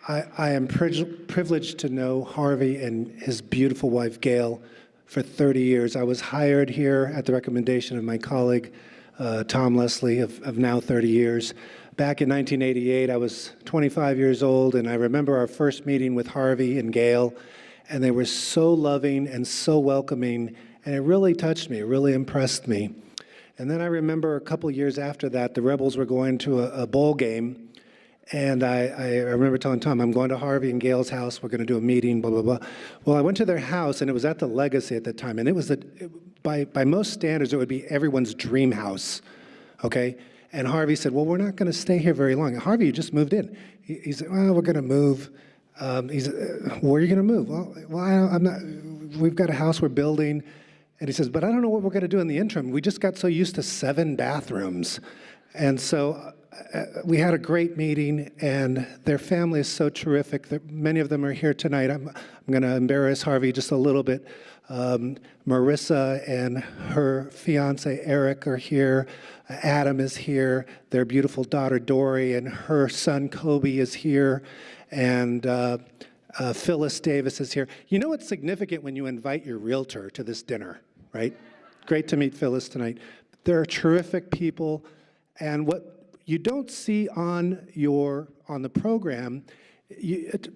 I am privileged to know Harvey and his beautiful wife, Gail, for 30 years. I was hired here at the recommendation of my colleague, Tom Leslie, of now 30 years. Back in 1988, I was 25 years old, and I remember our first meeting with Harvey and Gail, and they were so loving and so welcoming, and it really touched me, it really impressed me. And then I remember a couple years after that, the Rebels were going to a bowl game, and I remember telling Tom, I'm going to Harvey and Gail's house, we're going to do a meeting, blah, blah, blah. Well, I went to their house, and it was at the Legacy at the time, and it was, by most standards, it would be everyone's dream house, okay? And Harvey said, well, we're not going to stay here very long. And Harvey, you just moved in. He said, well, we're going to move. He said, where are you going to move? Well, I'm not, we've got a house we're building. And he says, but I don't know what we're going to do in the interim. We just got so used to 7 bathrooms. And so we had a great meeting, and their family is so terrific. Many of them are here tonight. I'm going to embarrass Harvey just a little bit. Marissa and her fiance Eric are here. Adam is here. Their beautiful daughter Dory and her son Kobe is here. And Phyllis Davis is here. You know what's significant when you invite your realtor to this dinner, right? Great to meet Phyllis tonight. They're terrific people, and what you don't see on the program,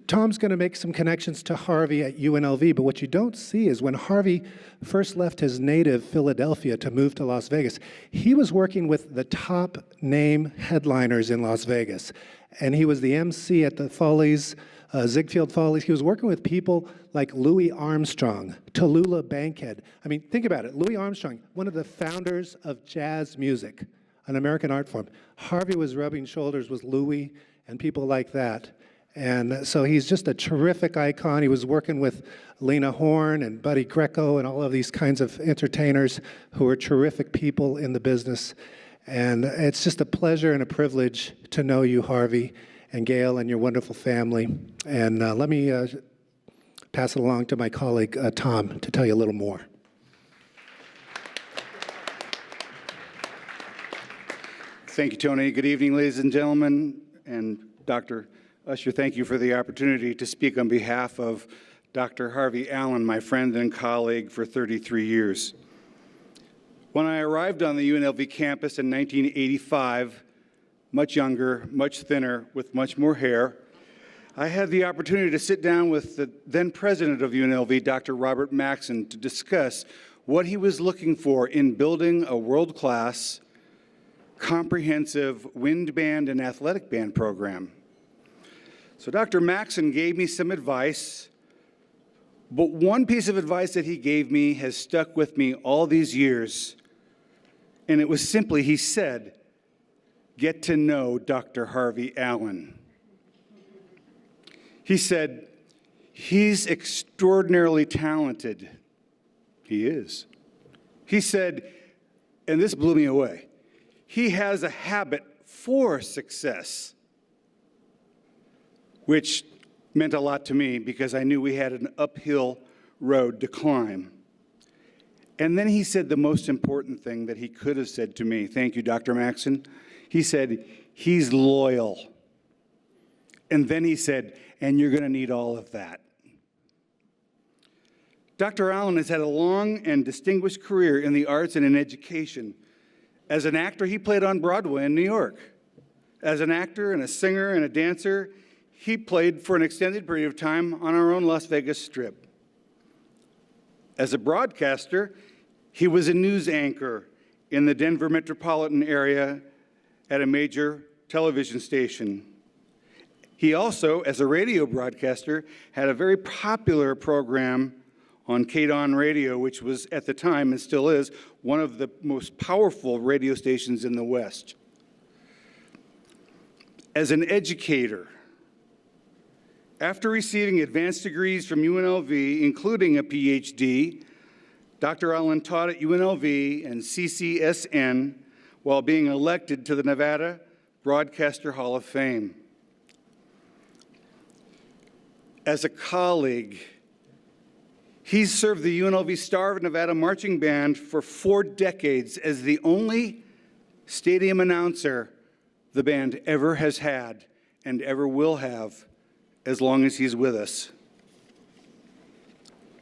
Tom's going to make some connections to Harvey at UNLV, but what you don't see is when Harvey first left his native Philadelphia to move to Las Vegas, he was working with the top name headliners in Las Vegas. And he was the MC at the Follies, Ziegfeld Follies. He was working with people like Louis Armstrong, Tallulah Bankhead. I mean, think about it. Louis Armstrong, one of the founders of jazz music, an American art form. Harvey was rubbing shoulders with Louis and people like that. And so he's just a terrific icon. He was working with Lena Horne and Buddy Greco and all of these kinds of entertainers who are terrific people in the business. And it's just a pleasure and a privilege to know you, Harvey, and Gail, and your wonderful family. And let me pass it along to my colleague, Tom, to tell you a little more. Thank you, Tony. Good evening, ladies and gentlemen. And Dr. Usher, thank you for the opportunity to speak on behalf of Dr. Harvey Allen, my friend and colleague for 33 years. When I arrived on the UNLV campus in 1985, much younger, much thinner, with much more hair, I had the opportunity to sit down with the then president of UNLV, Dr. Robert Maxson, to discuss what he was looking for in building a world-class, comprehensive wind band and athletic band program. So Dr. Maxson gave me some advice, but one piece of advice that he gave me has stuck with me all these years, and it was simply, he said, get to know Dr. Harvey Allen. He said, he's extraordinarily talented. He is. He said, and this blew me away, he has a habit for success, which meant a lot to me because I knew we had an uphill road to climb. And then he said the most important thing that he could have said to me. Thank you, Dr. Maxson. He said, he's loyal. And then he said, and you're going to need all of that. Dr. Allen has had a long and distinguished career in the arts and in education. As an actor, he played on Broadway in New York. As an actor and a singer and a dancer, he played for an extended period of time on our own Las Vegas Strip. As a broadcaster, he was a news anchor in the Denver metropolitan area at a major television station. He also, as a radio broadcaster, had a very popular program on KDON Radio, which was at the time and still is one of the most powerful radio stations in the West. As an educator, after receiving advanced degrees from UNLV, including a PhD, Dr. Allen taught at UNLV and CCSN while being elected to the Nevada Broadcaster Hall of Fame. As a colleague, he's served the UNLV Star of Nevada Marching Band for 4 decades as the only stadium announcer the band ever has had and ever will have as long as he's with us.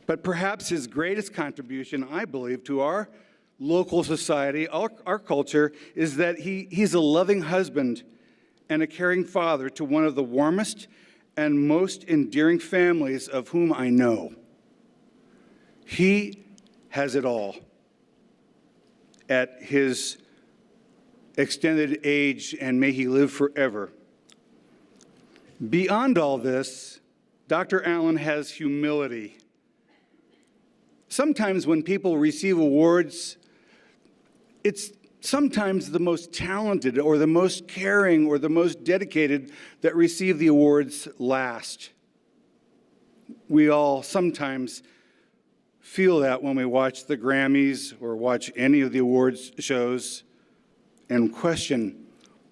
But perhaps his greatest contribution, I believe, to our local society, our culture, is that he's a loving husband and a caring father to one of the warmest and most endearing families of whom I know. He has it all at his extended age, and may he live forever. Beyond all this, Dr. Allen has humility. Sometimes when people receive awards, it's sometimes the most talented or the most caring or the most dedicated that receive the awards last. We all sometimes feel that when we watch the Grammys or watch any of the awards shows and question,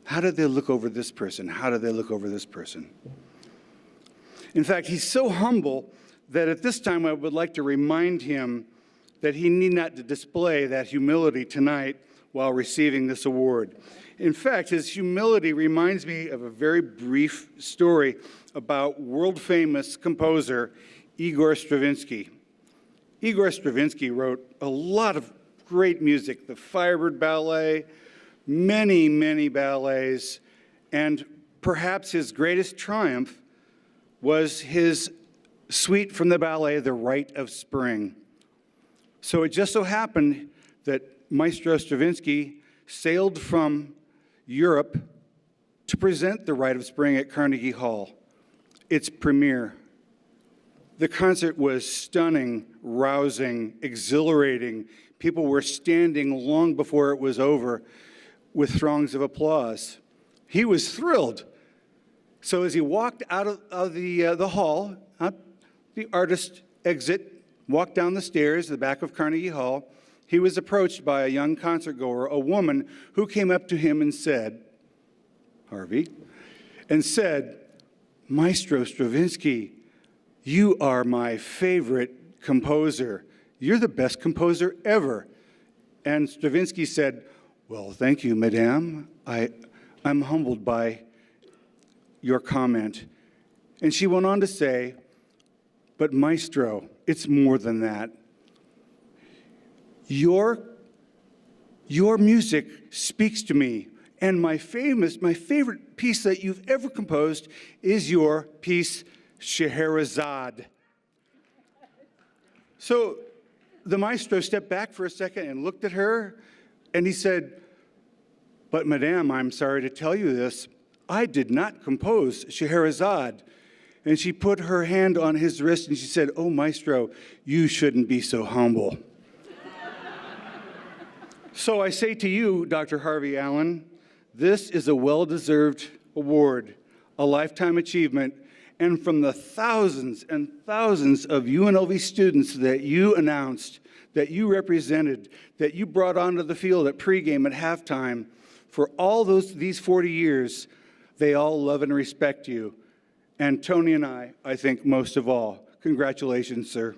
how did they look over this person? How did they look over this person? In fact, he's so humble that at this time I would like to remind him that he need not display that humility tonight while receiving this award. In fact, his humility reminds me of a very brief story about world-famous composer Igor Stravinsky. Igor Stravinsky wrote a lot of great music, the Firebird Ballet, many, many ballets, and perhaps his greatest triumph was his suite from the ballet, The Rite of Spring. So it just so happened that Maestro Stravinsky sailed from Europe to present The Rite of Spring at Carnegie Hall, its premiere. The concert was stunning, rousing, exhilarating. People were standing long before it was over with throngs of applause. He was thrilled. So as he walked out of the hall, out the artist exit, walked down the stairs to the back of Carnegie Hall, he was approached by a young concertgoer, a woman who came up to him and said, Harvey, and said, Maestro Stravinsky, you are my favorite composer. You're the best composer ever. And Stravinsky said, well, thank you, madame. I'm humbled by your comment. And she went on to say, but Maestro, it's more than that. Your music speaks to me. And my favorite piece that you've ever composed is your piece, Scheherazade. So the maestro stepped back for a second and looked at her, and he said, but madame, I'm sorry to tell you this, I did not compose Scheherazade. And she put her hand on his wrist and she said, oh, maestro, you shouldn't be so humble. So I say to you, Dr. Harvey Allen, this is a well-deserved award, a lifetime achievement, and from the thousands and thousands of UNLV students that you announced, that you represented, that you brought onto the field at pregame, at halftime, for all these 40 years, they all love and respect you. And Tony and I think most of all. Congratulations, sir.